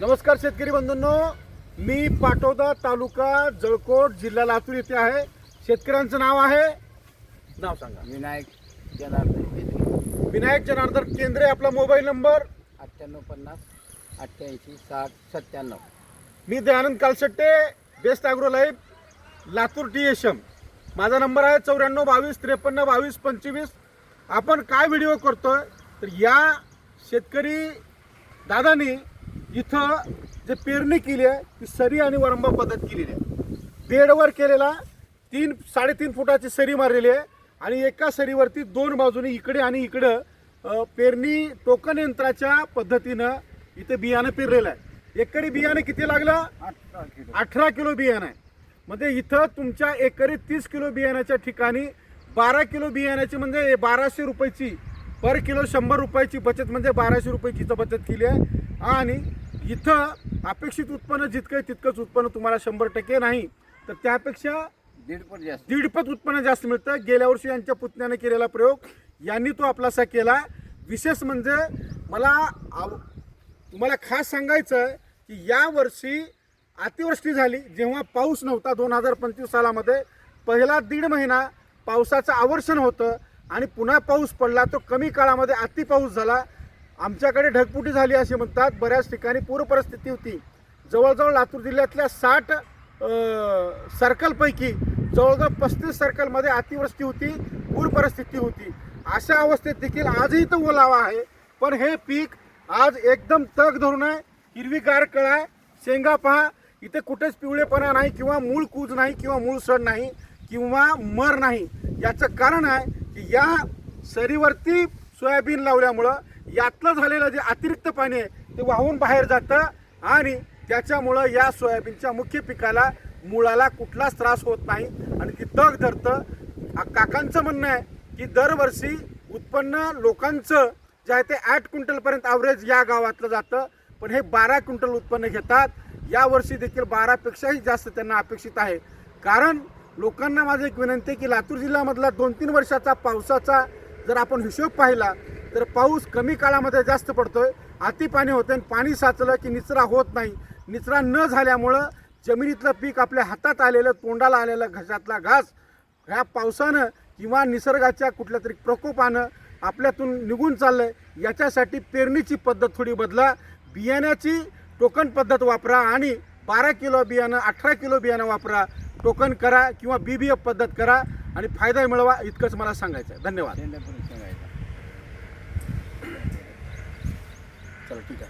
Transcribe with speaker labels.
Speaker 1: नमस्कार शेतकरी बंधूंनो, मी पाटोदा तालुका जळकोट जिल्हा लातूर येथे आहे। शेतकऱ्यांचं नाव आहे, नाव सांगा।
Speaker 2: विनायक जनार्दन केंद्रे,
Speaker 1: विनायक जनार्दन केंद्रे। आपला मोबाईल नंबर
Speaker 2: 9850 88 60 97।
Speaker 1: मी Dayanand Kalsatte, best agro life, Latur TSM। माझा नंबर आहे 94 22 53 22 25। आपण काय व्हिडिओ करतोय तर या शेतकरी दादानी इथं जे पेरणी केली आहे ती सरी आणि वरंबा पद्धत केलेली आहे। बेडवर केलेला 3-3.5 फुटाची सरी मारलेली आहे आणि एका सरीवरती दोन बाजूने इकडे आणि इकडं पेरणी टोकन यंत्राच्या पद्धतीनं इथे बियाणं पेरलेलं आहे। एकरी बियाणं किती लागलं? 18 किलो बियाणं आहे। म्हणजे इथं तुमच्या एकरी 30 किलो बियाण्याच्या ठिकाणी 12 किलो बियाण्याची म्हणजे 1200 रुपयाची पर किलो 100 रुपयाची बचत, म्हणजे 1200 रुपयाची बचत केली आहे। आणि इथं अपेक्षित उत्पन्न जितकं तितकंच उत्पन्न तुम्हाला 100% नाही तर त्यापेक्षा 1.5 उत्पन्न जास्त मिळतं। गेल्या वर्षी यांच्या पुतण्याने केलेला प्रयोग यांनी तो आपलासा केला। विशेष म्हणजे मला तुम्हाला खास सांगायचं आहे की या वर्षी अतिवृष्टी झाली, जेव्हा पाऊस नव्हता 2025 सालामध्ये पहिला 1.5 महिना पावसाचं आवर्षण होतं आणि पुन्हा पाऊस पडला तो कमी काळामध्ये अति पाऊस झाला। आमच्याकडे ढगफुटी झाली असे म्हणतात। बऱ्याच ठिकाणी पूर परिस्थिती होती। जवळजवळ लातूर जिल्ह्यातल्या 60 सर्कलपैकी जवळजवळ 35 सर्कलमध्ये अतिवृष्टी होती, पूर परिस्थिती होती। अशा अवस्थेत देखील आजही तो ओलावा आहे, पण हे पीक आज एकदम तग धरून आहे, हिरवीगार कळ आहे। शेंगा पहा, इथे कुठेच पिवळेपणा नाही किंवा मूळ कूज नाही किंवा मूळ सड नाही किंवा मर नाही। याचं कारण आहे की या सरीवरती सोयाबीन लावल्यामुळं यातलं झालेलं जे अतिरिक्त पाणी आहे ते वाहून बाहेर जातं आणि त्याच्यामुळं या सोयाबीनच्या मुख्य पिकाला मुळाला कुठलाच त्रास होत नाही आणि ती तग धरतं। काकांचं म्हणणं आहे की दरवर्षी उत्पन्न लोकांचं जे आहे ते 8 क्विंटलपर्यंत ॲव्हरेज या गावातलं जातं, पण हे 12 क्विंटल उत्पन्न घेतात। यावर्षी देखील 12पेक्षाही जास्त त्यांना अपेक्षित आहे। कारण लोकांना माझी एक विनंती आहे की लातूर जिल्ह्यामधला 2-3 वर्षाचा पावसाचा जर आपण हिशोब पाहिला तर पाऊस कमी काळामध्ये जास्त पडतोय, अति पाणी होतं आणि पाणी साचलं की निचरा होत नाही। निचरा न झाल्यामुळं जमिनीतलं पीक आपल्या हातात आलेलं, तोंडाला आलेलं घशातला घास ह्या पावसानं किंवा निसर्गाच्या कुठल्या तरी प्रकोपानं आपल्यातून निघून चाललंय। याच्यासाठी पेरणीची पद्धत थोडी बदला, बियाण्याची टोकन पद्धत वापरा आणि 12 किलो बियाणं 18 किलो बियाणं वापरा, टोकन करा किंवा BBF पद्धत करा आणि फायदा मिळवा। इतकंच मला सांगायचं आहे। धन्यवाद।
Speaker 2: चला ठीक आहे।